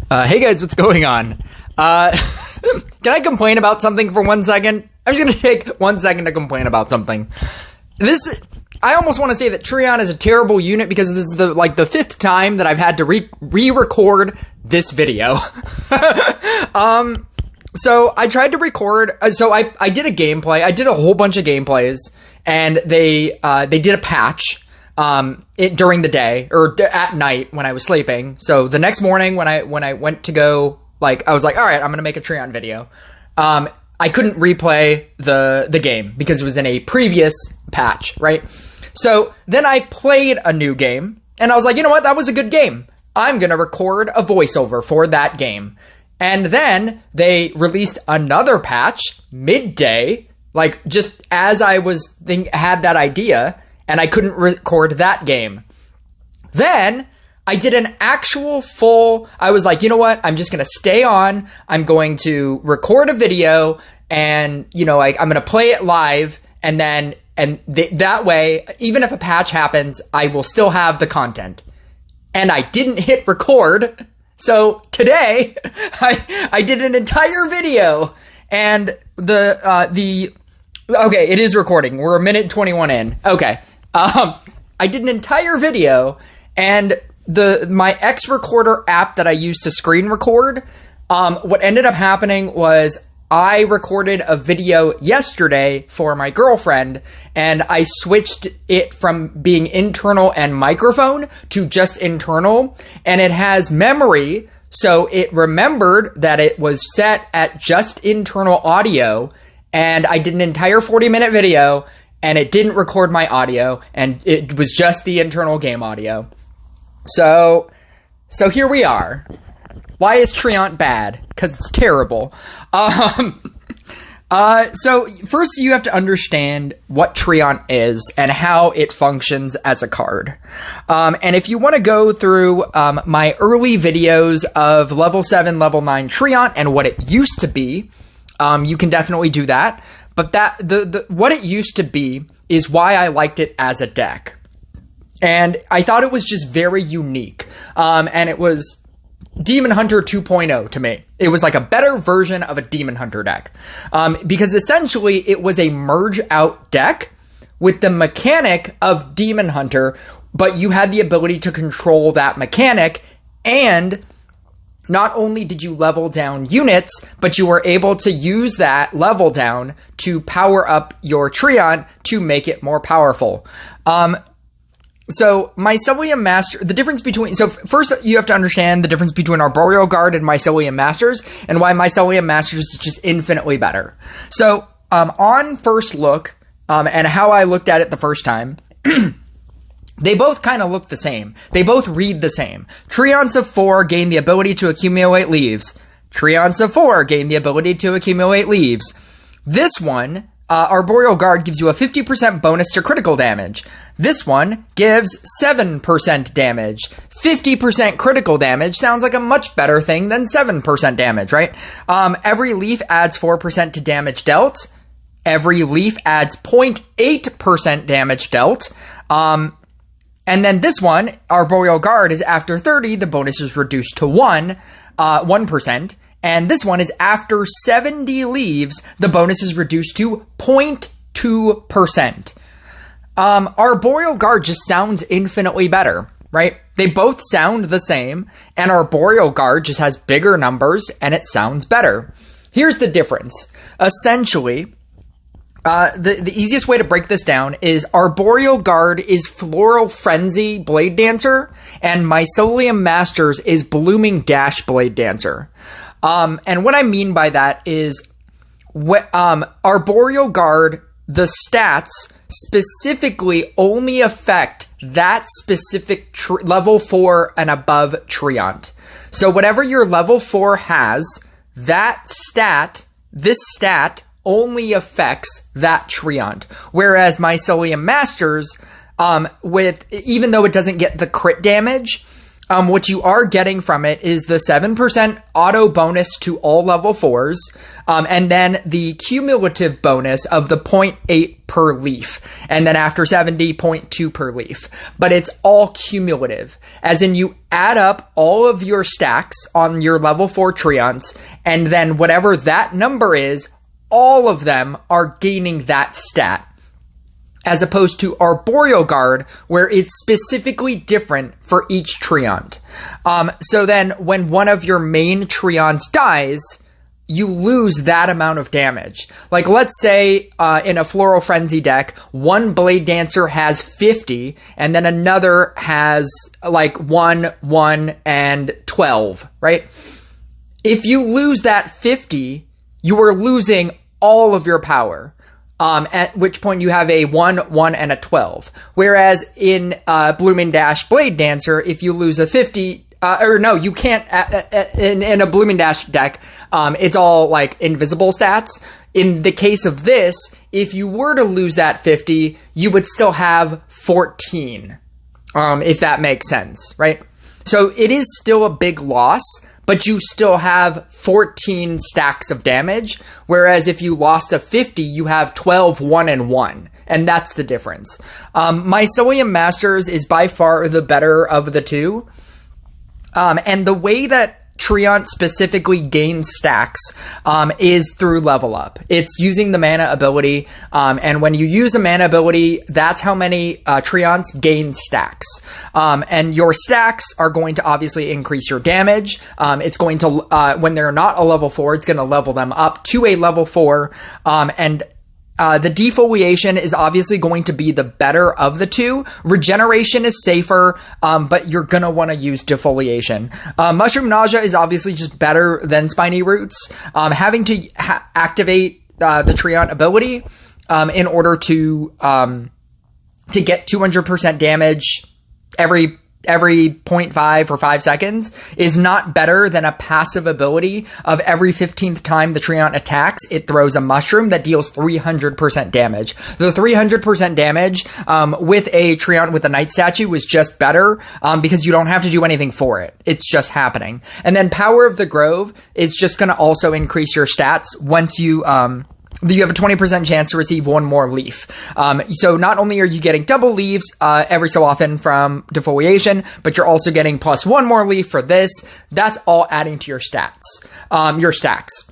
Hey guys, what's going on? Can I complain about something for 1 second? I'm just gonna take 1 second to complain about something. I almost want to say that Treon is a terrible unit because this is the fifth time that I've had to re-record this video. So I tried to record, I did a gameplay, I did a whole bunch of gameplays, and they did a patch, during the day, or at night when I was sleeping. So the next morning when I went to go, I was like, alright, I'm gonna make a Treon video. I couldn't replay the game because it was in a previous patch, right? So then I played a new game, and I was like, you know what, that was a good game. I'm gonna record a voiceover for that game. And then they released another patch midday, just as I had that idea, and I couldn't record that game. Then I did an actual I was like, you know what? I'm just going to stay on. I'm going to record a video, and, I'm going to play it live, and then, that way, even if a patch happens, I will still have the content. And I didn't hit record. So today, I did an entire video, and okay, it is recording. We're a minute 21 in. Okay. I did an entire video, and my X Recorder app that I use to screen record, what ended up happening was I recorded a video yesterday for my girlfriend, and I switched it from being internal and microphone to just internal, and it has memory, so it remembered that it was set at just internal audio, and I did an entire 40-minute video, and it didn't record my audio, and it was just the internal game audio. So here we are. Why is Treon bad? Because it's terrible. So first you have to understand what Treon is and how it functions as a card. And if you want to go through my early videos of level 7, level 9 Treon and what it used to be, you can definitely do that. But what it used to be is why I liked it as a deck. And I thought it was just very unique. And it was Demon Hunter 2.0 to me. It was like a better version of a Demon Hunter deck. Because essentially it was a merge out deck with the mechanic of Demon Hunter, but you had the ability to control that mechanic, and not only did you level down units, but you were able to use that level down to power up your Treon to make it more powerful. So Mycelium Master, first you have to understand the difference between Arboreal Guard and Mycelium Masters, and why Mycelium Masters is just infinitely better. So, on first look, and how I looked at it the first time, they both kind of look the same. They both read the same. Treants of 4 gain the ability to accumulate leaves. Treants of 4 gain the ability to accumulate leaves. This one, Arboreal Guard, gives you a 50% bonus to critical damage. This one gives 7% damage. 50% critical damage sounds like a much better thing than 7% damage, right? Every leaf adds 4% to damage dealt. Every leaf adds 0.8% damage dealt. And then this one, Arboreal Guard, is after 30, the bonus is reduced to 1%. And this one is after 70 leaves, the bonus is reduced to 0.2%. Arboreal Guard just sounds infinitely better, right? They both sound the same, and Arboreal Guard just has bigger numbers, and it sounds better. Here's the difference. Essentially, the easiest way to break this down is Arboreal Guard is Floral Frenzy Blade Dancer, and Mycelium Masters is Blooming Dash Blade Dancer. And what I mean by that is, Arboreal Guard, the stats specifically only affect that specific level 4 and above Treant. So whatever your level 4 has, this stat only affects that Treant. Whereas Mycelium Masters, even though it doesn't get the crit damage, What you are getting from it is the 7% auto bonus to all level 4s, and then the cumulative bonus of the 0.8 per leaf, and then after 70, 0.2 per leaf. But it's all cumulative, as in you add up all of your stacks on your level 4 Treants, and then whatever that number is, all of them are gaining that stat. As opposed to Arboreal Guard, where it's specifically different for each Treant. So then, when one of your main Treants dies, you lose that amount of damage. Like, let's say, in a Floral Frenzy deck, one Blade Dancer has 50, and then another has, like, 1, 1, and 12, right? If you lose that 50, you are losing all of your power. At which point you have a 1, 1, and a 12. Whereas in Blooming Dash Blade Dancer, if you lose a 50, you can't, in a Blooming Dash deck, it's all like invisible stats. In the case of this, if you were to lose that 50, you would still have 14, if that makes sense, right? So it is still a big loss, but you still have 14 stacks of damage, whereas if you lost a 50, you have 12, 1, and 1, and that's the difference. Mycelium Masters is by far the better of the two, and the way that Treant specifically gains stacks is through level up. It's using the mana ability, and when you use a mana ability, that's how many Treants gain stacks. And your stacks are going to obviously increase your damage. It's going to, when they're not a level 4, it's going to level them up to a level 4, and the defoliation is obviously going to be the better of the two. Regeneration is safer, but you're going to want to use defoliation. Mushroom Nausea is obviously just better than Spiny Roots. Having to activate the Treant ability in order to get 200% damage every 0.5 or 5 seconds is not better than a passive ability of every 15th time the Treant attacks, it throws a mushroom that deals 300% damage. The 300% damage with a Treant with a Night Statue is just better because you don't have to do anything for it. It's just happening. And then Power of the Grove is just going to also increase your stats once you have a 20% chance to receive one more leaf. So not only are you getting double leaves every so often from defoliation, but you're also getting plus one more leaf for this. That's all adding to your stats, your stacks.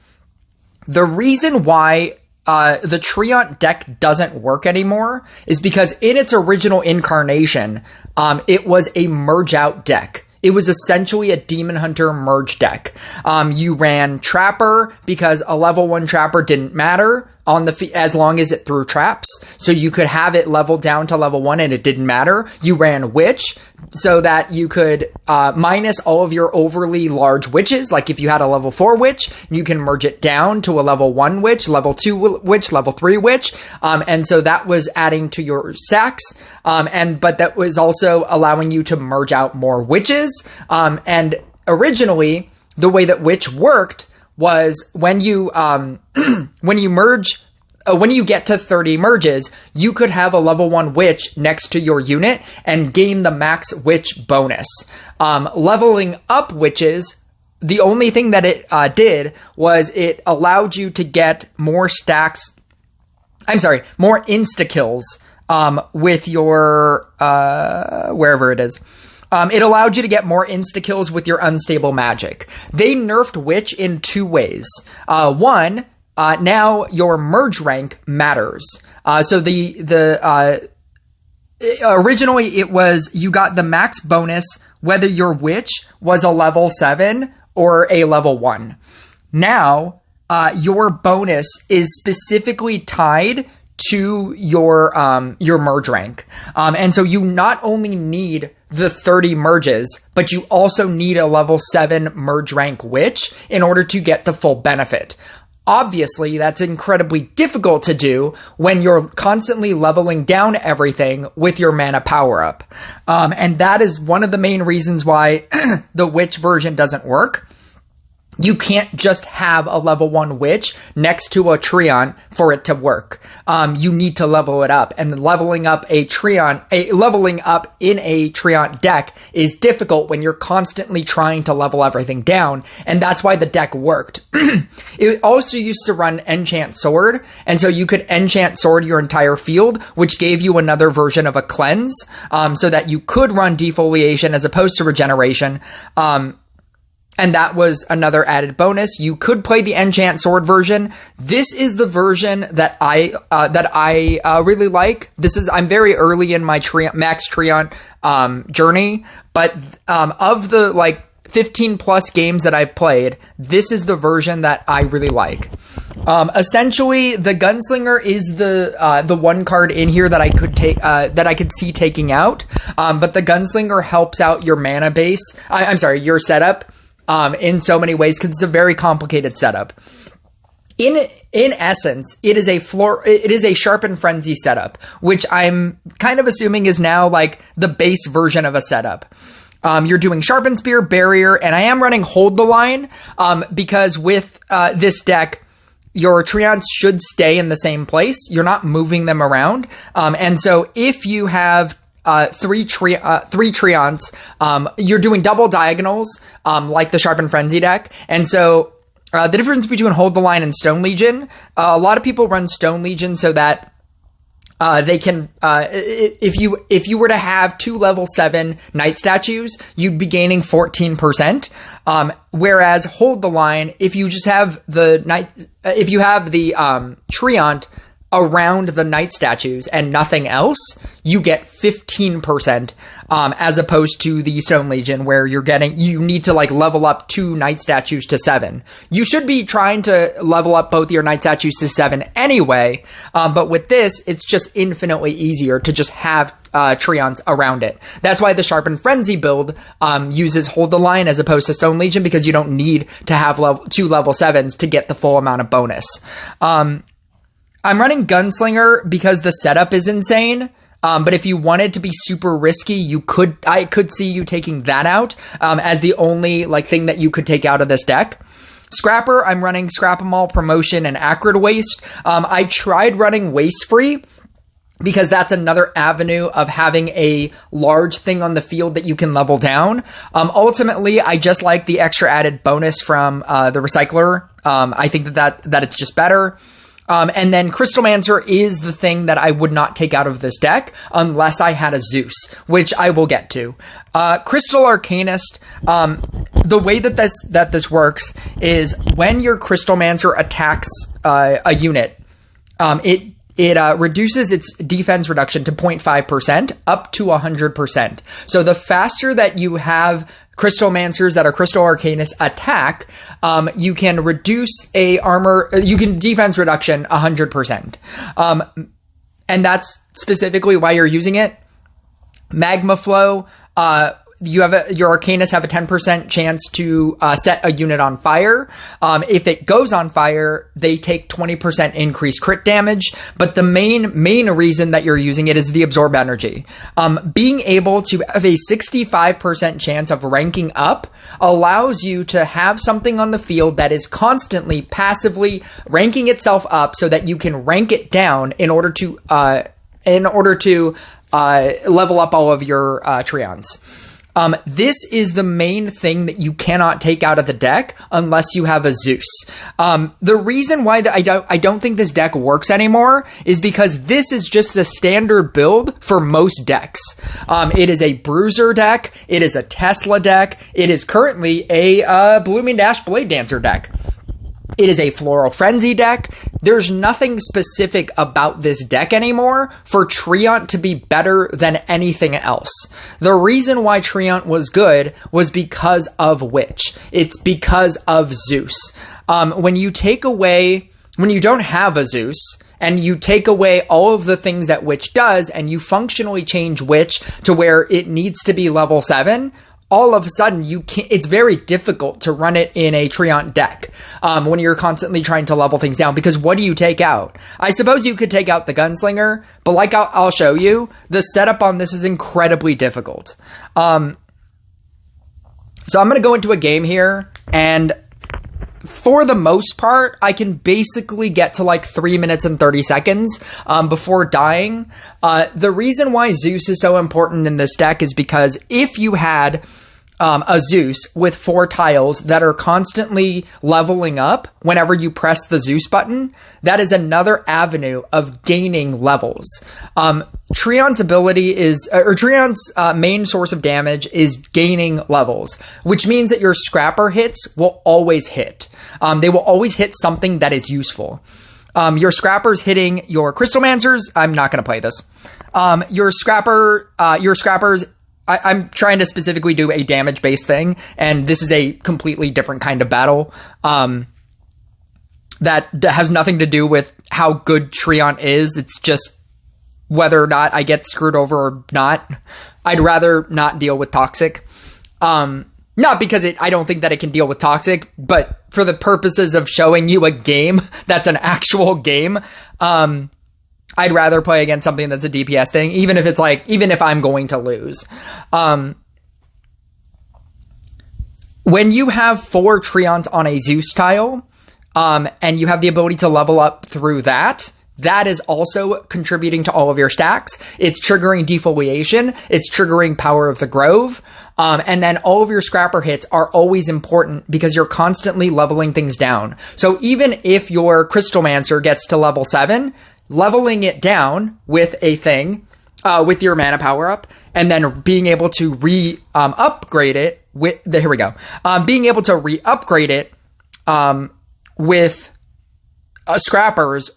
The reason why the Treant deck doesn't work anymore is because in its original incarnation, it was a merge out deck. It was essentially a Demon Hunter merge deck. You ran Trapper because a level 1 Trapper didn't matter on the as long as it threw traps. So you could have it leveled down to level 1 and it didn't matter. You ran Witch so that you could minus all of your overly large witches. Like if you had a level 4 witch, you can merge it down to a level 1 witch, level 2 witch, level 3 witch. And so that was adding to your stacks. But that was also allowing you to merge out more witches. And originally, the way that Witch worked was when you when you get to 30 merges, you could have a level 1 witch next to your unit and gain the max witch bonus. Leveling up witches, the only thing that it did was it allowed you to get more stacks. More insta kills with your wherever it is. It allowed you to get more insta-kills with your unstable magic. They nerfed Witch in 2 ways. One, now your merge rank matters. So originally it was you got the max bonus whether your Witch was a level 7 or a level 1. Now, your bonus is specifically tied to your merge rank. And so you not only need the 30 merges, but you also need a level 7 merge rank witch in order to get the full benefit. Obviously, that's incredibly difficult to do when you're constantly leveling down everything with your mana power-up. And that is one of the main reasons why the witch version doesn't work. you can't just have a level 1 witch next to a Treant for it to work. You need to level it up, and leveling up in a Treant deck is difficult when you're constantly trying to level everything down, and that's why the deck worked. It also used to run Enchant Sword, and so you could Enchant Sword your entire field, which gave you another version of a cleanse, so that you could run Defoliation as opposed to Regeneration. And that was another added bonus. You could play the Enchant Sword version. This is the version that I really like. I'm very early in my Max Treant journey, but of the 15 plus games that I've played, this is the version that I really like. Essentially, the Gunslinger is the one card in here that I could take that I could see taking out. But the Gunslinger helps out your mana base. Your setup. In so many ways, because it's a very complicated setup. In essence, it is a Sharpen Frenzy setup, which I'm kind of assuming is now like the base version of a setup. You're doing Sharpen Spear, Barrier, and I am running Hold the Line, because with this deck, your Treants should stay in the same place. You're not moving them around. And so if you have three Treants, you're doing double diagonals, like the Sharpen Frenzy deck. And so, the difference between Hold the Line and Stone Legion, a lot of people run Stone Legion so that, they can, if you were to have 2 level 7 Knight statues, you'd be gaining 14%. Whereas Hold the Line, if you just have the Treant around the Knight statues and nothing else, you get 15%, as opposed to the Stone Legion, where you need to level up 2 Knight statues to 7. You should be trying to level up both your Knight statues to 7 anyway, but with this, it's just infinitely easier to just have Treants around it. That's why the Sharpen Frenzy build uses Hold the Line as opposed to Stone Legion, because you don't need to have 2 level 7s to get the full amount of bonus. I'm running Gunslinger because the setup is insane. But if you wanted to be super risky, I could see you taking that out, as the only thing that you could take out of this deck. Scrapper, I'm running Scrap-'em-All, Promotion, and Acrid Waste. I tried running Waste Free, because that's another avenue of having a large thing on the field that you can level down. Ultimately, I just like the extra added bonus from the Recycler. I think that it's just better. And then Crystalmancer is the thing that I would not take out of this deck unless I had a Zeus, which I will get to. Crystal Arcanist, the way that this works is when your Crystalmancer attacks a unit, it reduces its defense reduction to 0.5% up to 100%. So the faster that you have Crystalmancers that are Crystal Arcanists attack, you can reduce you can defense reduction 100%. And that's specifically why you're using it. Magma Flow, your Arcanists have a 10% chance to set a unit on fire. If it goes on fire, they take 20% increased crit damage. But the main reason that you're using it is the Absorb Energy. Being able to have a 65% chance of ranking up allows you to have something on the field that is constantly passively ranking itself up, so that you can rank it down in order to level up all of your Treants. This is the main thing that you cannot take out of the deck unless you have a Zeus. The reason why I don't think this deck works anymore is because this is just the standard build for most decks. It is a Bruiser deck. It is a Tesla deck. It is currently a Blooming Dash Blade Dancer deck. It is a Floral Frenzy deck. There's nothing specific about this deck anymore for Treant to be better than anything else. The reason why Treant was good was because of Witch. It's because of Zeus. When you don't have a Zeus, and you take away all of the things that Witch does, and you functionally change Witch to where it needs to be level 7, all of a sudden it's very difficult to run it in a Treant deck when you're constantly trying to level things down, because what do you take out? I suppose you could take out the Gunslinger, but like I'll show you, the setup on this is incredibly difficult. So I'm going to go into a game here, and for the most part, I can basically get to like 3 minutes and 30 seconds before dying. The reason why Zeus is so important in this deck is because if you had a Zeus with 4 tiles that are constantly leveling up whenever you press the Zeus button, that is another avenue of gaining levels. Treant's ability is, or Treant's main source of damage is gaining levels, which means that your Scrapper hits will always hit. They will always hit something that is useful. Your Scrappers hitting your Crystalmancers, I'm not going to play this. Your Scrappers, I'm trying to specifically do a damage-based thing, and this is a completely different kind of battle that has nothing to do with how good Treant is. It's just whether or not I get screwed over or not. I'd rather not deal with Toxic. Not because I don't think that it can deal with Toxic, but for the purposes of showing you a game that's an actual game, I'd rather play against something that's a DPS thing, even if I'm going to lose. When you have 4 Treants on a Zeus tile, and you have the ability to level up through that is also contributing to all of your stacks. It's triggering Defoliation. It's triggering Power of the Grove. And then all of your Scrapper hits are always important because you're constantly leveling things down. So even if your Crystalmancer gets to level 7, leveling it down with a thing, with your mana power up, and then being able to upgrade it with here we go. Being able to re-upgrade it with Scrappers,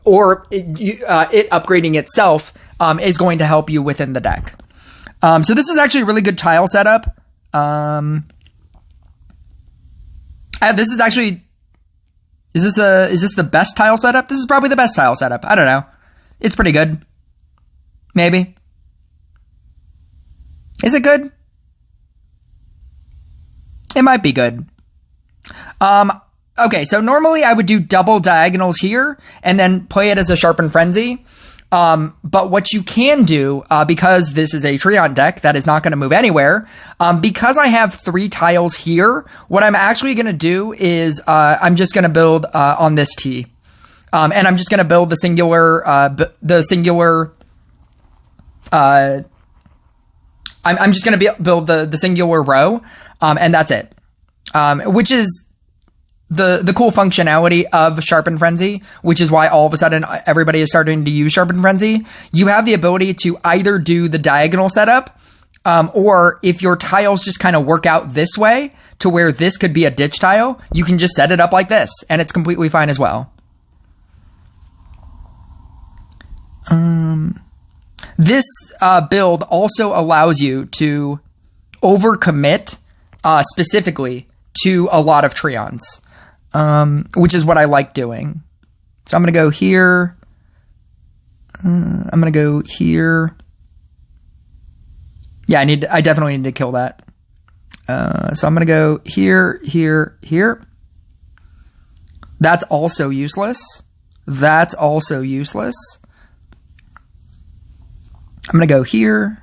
or it upgrading itself is going to help you within the deck. So this is actually a really good tile setup. This is actually. Is this the best tile setup? This is probably the best tile setup. I don't know. It's pretty good. Maybe. Is it good? It might be good. Okay, so normally I would do double diagonals here and then play it as a Sharpened Frenzy. But what you can do, because this is a Treant deck that is not going to move anywhere, because I have 3 tiles here, what I'm actually going to do is I'm just going to build on this T. And I'm just going to build the singular, I'm just going to build the singular row, and that's it. Which is the cool functionality of Sharpened Frenzy, which is why all of a sudden everybody is starting to use Sharpened Frenzy. You have the ability to either do the diagonal setup, or if your tiles just kind of work out this way to where this could be a ditch tile, you can just set it up like this, and it's completely fine as well. This build also allows you to overcommit specifically to a lot of Treants. Which is what I like doing. So I'm going to go here. I'm going to go here. Yeah, I definitely need to kill that. So I'm going to go here, here, here. That's also useless. That's also useless. I'm going to go here.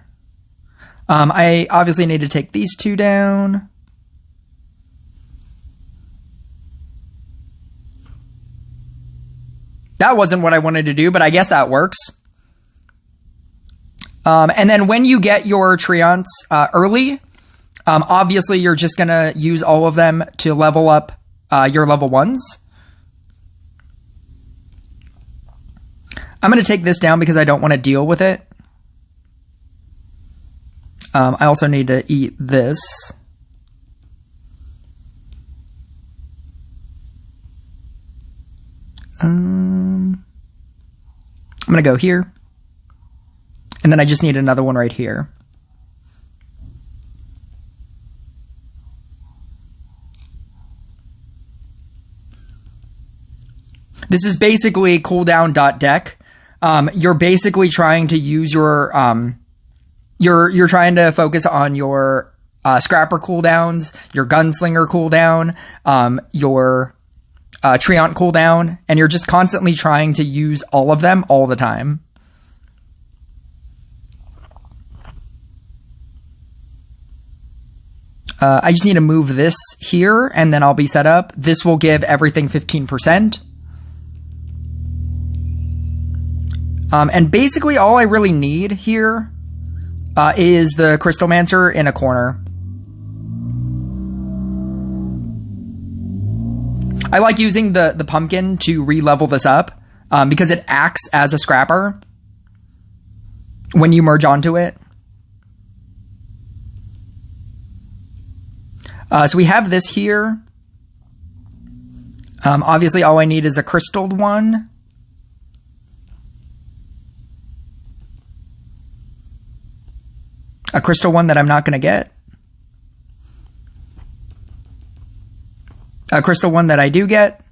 I obviously need to take these 2 down. That wasn't what I wanted to do, but I guess that works. And then when you get your Treants early, obviously you're just going to use all of them to level up your level 1s. I'm going to take this down because I don't want to deal with it. I also need to eat this. I'm going to go here. And then I just need another one right here. This is basically cooldown.deck. You're basically trying to use your, you're trying to focus on your Scrapper cooldowns, your Gunslinger cooldown, your Treant cooldown, and you're just constantly trying to use all of them all the time. I just need to move this here, and then I'll be set up. This will give everything 15%. And basically all I really need here is the Crystalmancer in a corner. I like using the pumpkin to re-level this up because it acts as a scrapper when you merge onto it. So we have this here. Obviously all I need is a crystalled one. A crystal one that I'm not going to get. A crystal one that I do get.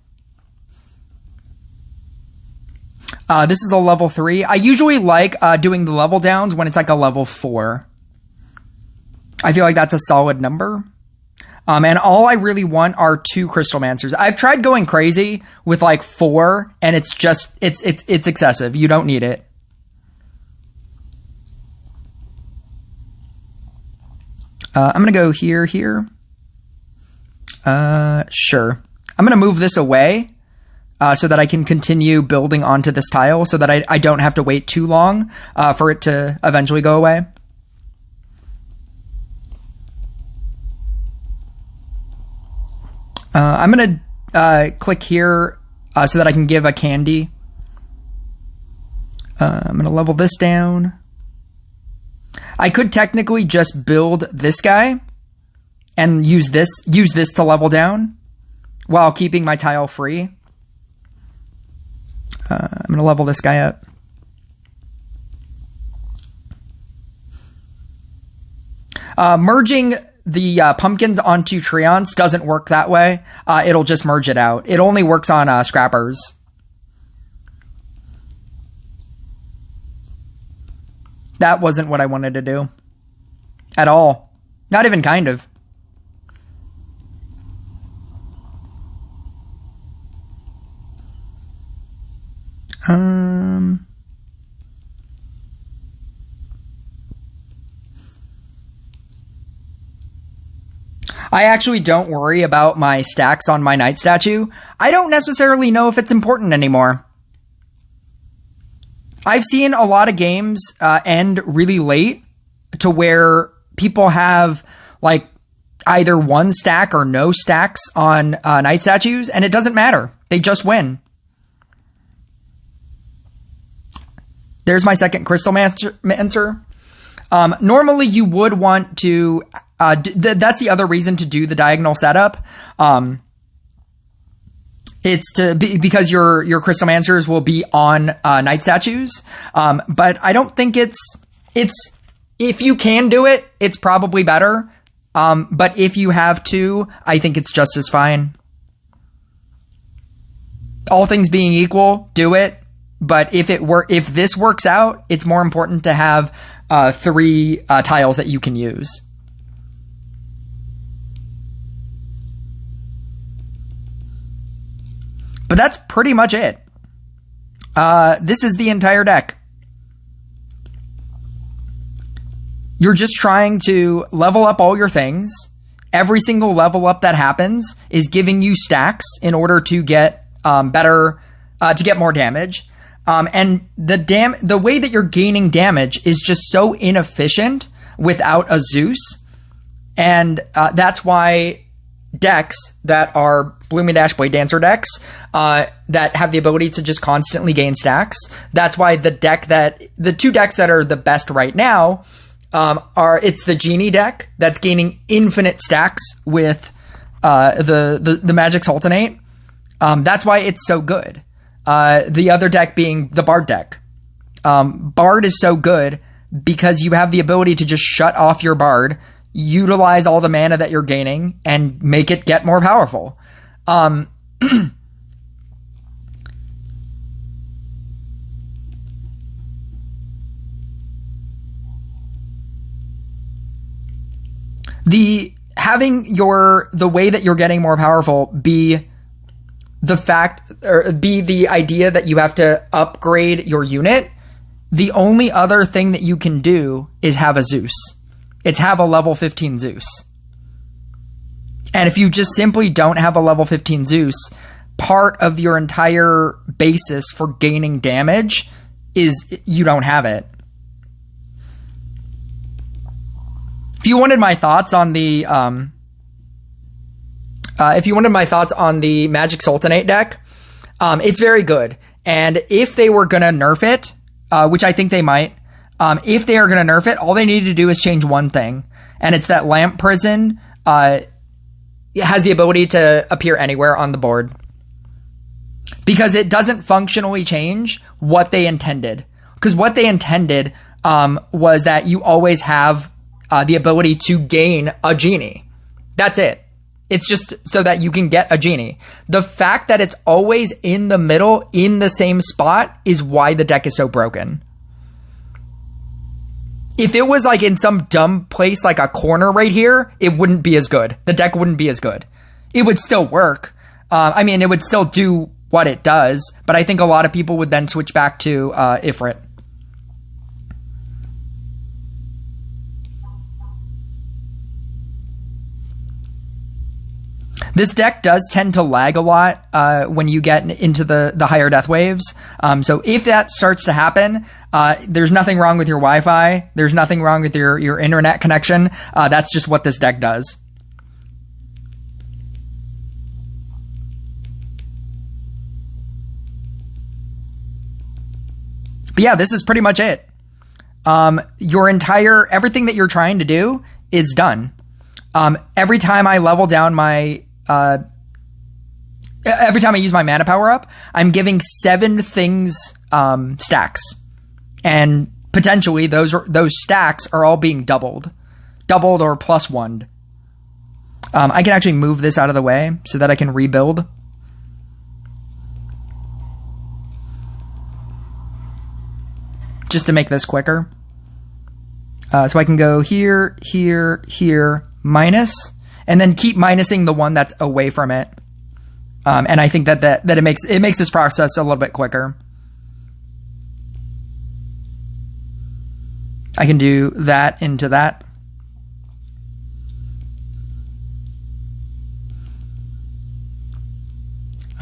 This is a level 3. I usually like doing the level downs when it's like a level 4. I feel like that's a solid number. And all I really want are 2 Crystalmancers. I've tried going crazy with like 4, and it's just, it's excessive. You don't need it. I'm going to go here. Sure. I'm going to move this away so that I can continue building onto this tile so that I don't have to wait too long for it to eventually go away. I'm going to click here so that I can give a candy. I'm going to level this down. I could technically just build this guy and use this to level down while keeping my tile free. I'm going to level this guy up. Merging the pumpkins onto Treants doesn't work that way. It'll just merge it out. It only works on scrappers. That wasn't what I wanted to do. At all. Not even kind of. I actually don't worry about my stacks on my Knight statue. I don't necessarily know if it's important anymore. I've seen a lot of games end really late to where people have like either 1 stack or no stacks on Knight statues, and it doesn't matter. They just win. There's my second Crystalmancer. Normally you would want to, that's the other reason to do the diagonal setup. It's to be because your Crystalmancers will be on Knight statues. But I don't think it's if you can do it, it's probably better. But if you have to, I think it's just as fine. All things being equal, do it. But if this works out, it's more important to have 3 tiles that you can use. But that's pretty much it. This is the entire deck. You're just trying to level up all your things. Every single level up that happens is giving you stacks in order to get better, to get more damage. And the way that you're gaining damage is just so inefficient without a Zeus. And that's why decks that are Blooming Dash Blade Dancer decks that have the ability to just constantly gain stacks. That's why the 2 decks that are the best right now it's the Genie deck that's gaining infinite stacks with the Magic Sultanate. That's why it's so good. The other deck being the Bard deck. Bard is so good because you have the ability to just shut off your Bard, utilize all the mana that you're gaining, and make it get more powerful. Having the way that you're getting more powerful be the idea that you have to upgrade your unit. The only other thing that you can do is have a Zeus. It's have a level 15 Zeus. And if you just simply don't have a level 15 Zeus, part of your entire basis for gaining damage is you don't have it. If you wanted my thoughts on the Magic Sultanate deck, it's very good. And if they were gonna nerf it, which I think they might, if they are gonna nerf it, all they need to do is change one thing, and it's that Lamp Prison it has the ability to appear anywhere on the board, because it doesn't functionally change what they intended. Because what they intended was that you always have the ability to gain a genie. That's it. It's just so that you can get a genie. The fact that it's always in the middle, in the same spot, is why the deck is so broken. If it was like in some dumb place, like a corner right here, it wouldn't be as good. The deck wouldn't be as good. It would still work. I mean, it would still do what it does, but I think a lot of people would then switch back to Ifrit. This deck does tend to lag a lot when you get into the higher death waves. So if that starts to happen, there's nothing wrong with your Wi-Fi. There's nothing wrong with your internet connection. That's just what this deck does. But yeah, this is pretty much it. Everything that you're trying to do is done. Every time I level down every time I use my mana power up, I'm giving 7 things stacks, and potentially those stacks are all being doubled or +1'd. I can actually move this out of the way so that I can rebuild. Just to make this quicker. So I can go here, here, here, minus, and then keep minusing the one that's away from it. And I think that it makes this process a little bit quicker. I can do that into that.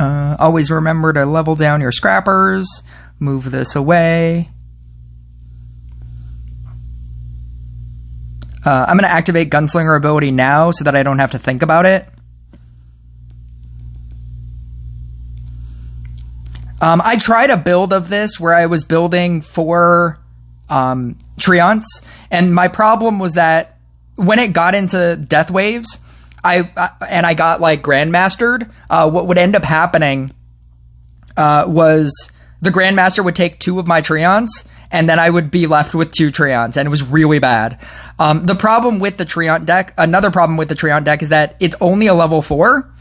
Always remember to level down your scrappers. Move this away. I'm going to activate Gunslinger ability now so that I don't have to think about it. I tried a build of this where I was building 4 Treants, and my problem was that when it got into death waves, I got like Grandmastered, what would end up happening was the Grandmaster would take 2 of my Treants, and then I would be left with 2 Treants, and it was really bad. The problem with the Treant deck, another problem with the Treant deck, is that it's only a level 4,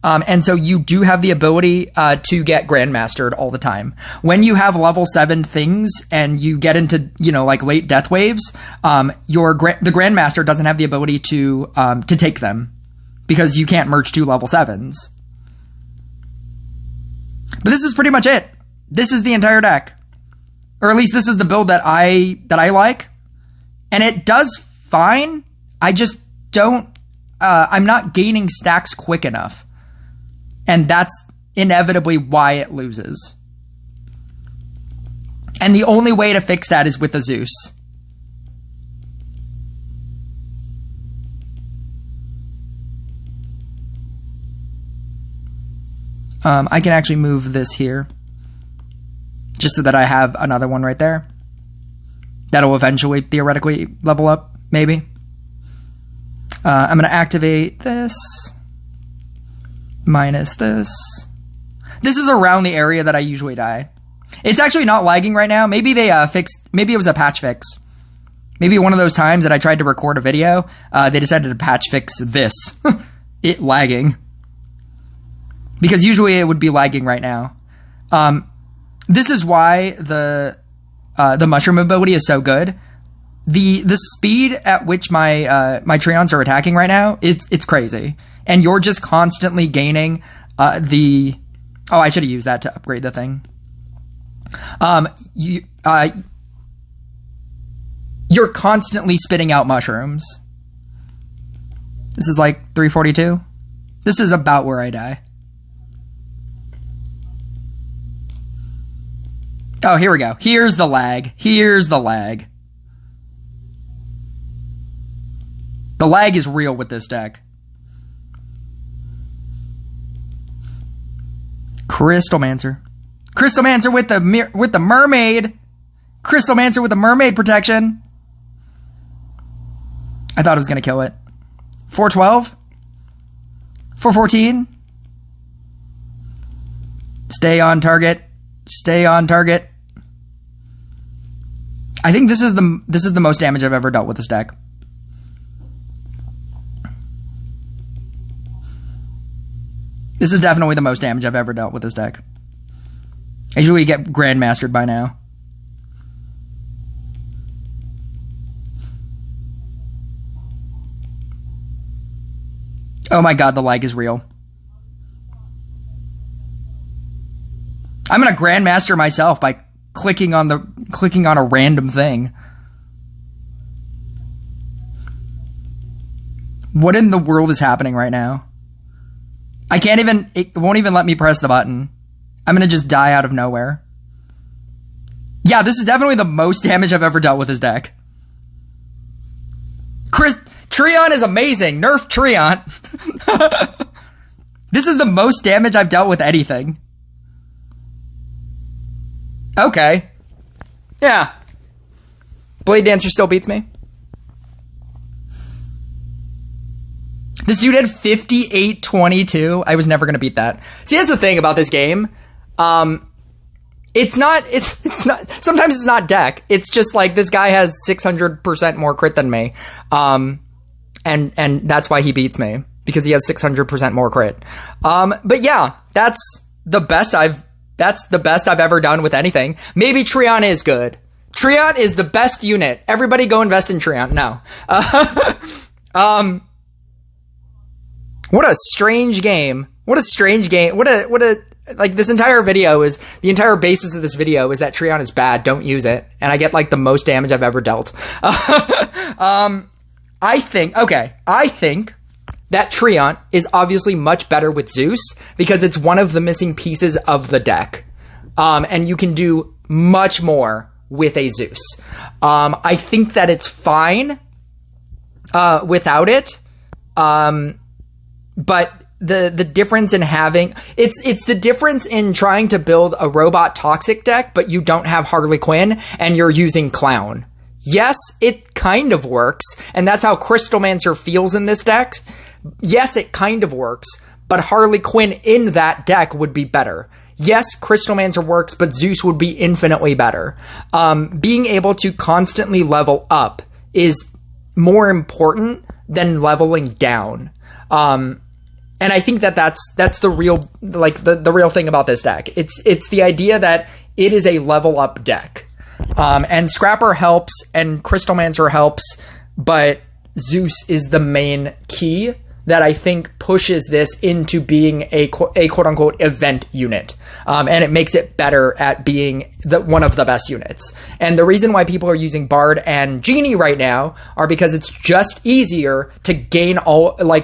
and so you do have the ability to get Grandmastered all the time. When you have level 7 things and you get into, like late death waves, the Grandmaster doesn't have the ability to take them, because you can't merge 2 level 7s. But this is pretty much it. This is the entire deck. Or at least this is the build that I like. And it does fine. I just don't, I'm not gaining stacks quick enough. And that's inevitably why it loses. And the only way to fix that is with a Zeus. I can actually move this here, just so that I have another one right there. That'll eventually, theoretically, level up, maybe. I'm going to activate this. Minus this. This is around the area that I usually die. It's actually not lagging right now. Maybe they maybe it was a patch fix. Maybe one of those times that I tried to record a video, they decided to patch fix this. It lagging. Because usually it would be lagging right now. This is why the mushroom ability is so good. The speed at which my Treants are attacking right now, it's crazy. And you're just constantly gaining the... Oh, I should have used that to upgrade the thing. You're constantly spitting out mushrooms. This is like 342. This is about where I die. Oh, here we go. Here's the lag. Here's the lag. The lag is real with this deck. Crystalmancer. Crystalmancer with the mermaid. Crystalmancer with the mermaid protection. I thought it was going to kill it. 412? 414? Stay on target. Stay on target. I think this is the most damage I've ever dealt with this deck. This is definitely the most damage I've ever dealt with this deck. I usually get grandmastered by now. Oh my god, the lag is real. I'm gonna grandmaster myself by clicking on a random thing. What in the world is happening right now? It won't even let me press the button. I'm gonna just die out of nowhere. Yeah, this is definitely the most damage I've ever dealt with this deck. Treant is amazing. Nerf Treant. This is the most damage I've dealt with anything. Okay. Yeah. Blade Dancer still beats me. This dude had 58-22. I was never going to beat that. See, that's the thing about this game. It's not, sometimes it's not deck. It's just like this guy has 600% more crit than me. And that's why he beats me, because he has 600% more crit. But yeah, that's the best I've ever done with anything. Maybe Treant is good. Treant is the best unit. Everybody go invest in Treant. No. What a strange game. What a strange game. Like, this entire video is, the entire basis of this video is that Treant is bad. Don't use it. And I get, like, the most damage I've ever dealt. I think that Treant is obviously much better with Zeus because it's one of the missing pieces of the deck. And you can do much more with a Zeus. I think that it's fine, without it. But the difference in having, it's the difference in trying to build a robot toxic deck, but you don't have Harley Quinn and you're using Clown. Yes, it kind of works, and that's how Crystalmancer feels in this deck. Yes, it kind of works, but Harley Quinn in that deck would be better. Yes, Crystalmancer works, but Zeus would be infinitely better. Being able to constantly level up is more important than leveling down. And I think that that's the real, like, the real thing about this deck. It's the idea that it is a level up deck. And Scrapper helps and Crystalmancer helps, but Zeus is the main key that I think pushes this into being a quote unquote event unit. And it makes it better at being one of the best units. And the reason why people are using Bard and Genie right now are because it's just easier to gain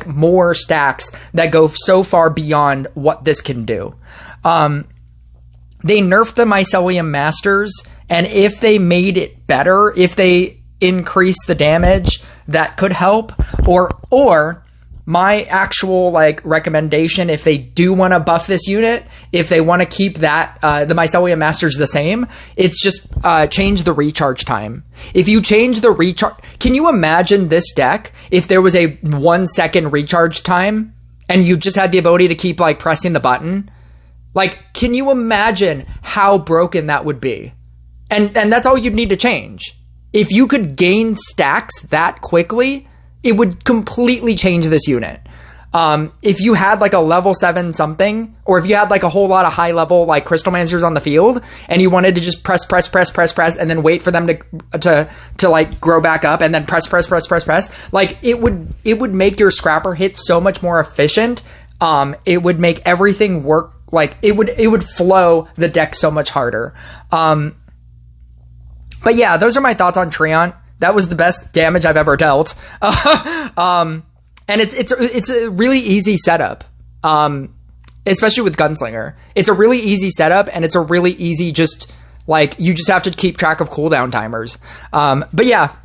more stacks that go so far beyond what this can do. They nerfed the Mycelium Masters, and if they made it better, if they increase the damage, that could help. Or my actual recommendation, if they do want to buff this unit, if they want to keep that the Mycelium Masters the same, it's just change the recharge time. If you change the recharge, can you imagine this deck if there was a 1 second recharge time and you just had the ability to keep pressing the button? Can you imagine how broken that would be? And that's all you'd need to change. If you could gain stacks that quickly, it would completely change this unit. If you had a level 7 something, or if you had a whole lot of high level Crystalmancers on the field, and you wanted to just press, and then wait for them to grow back up, and then press, it would make your Scrapper hit so much more efficient. It would make everything work. It would flow the deck so much harder. But yeah, those are my thoughts on Treant. That was the best damage I've ever dealt. And it's a really easy setup. especially with Gunslinger. It's a really easy setup, and it's a really easy just, like, you just have to keep track of cooldown timers. But yeah,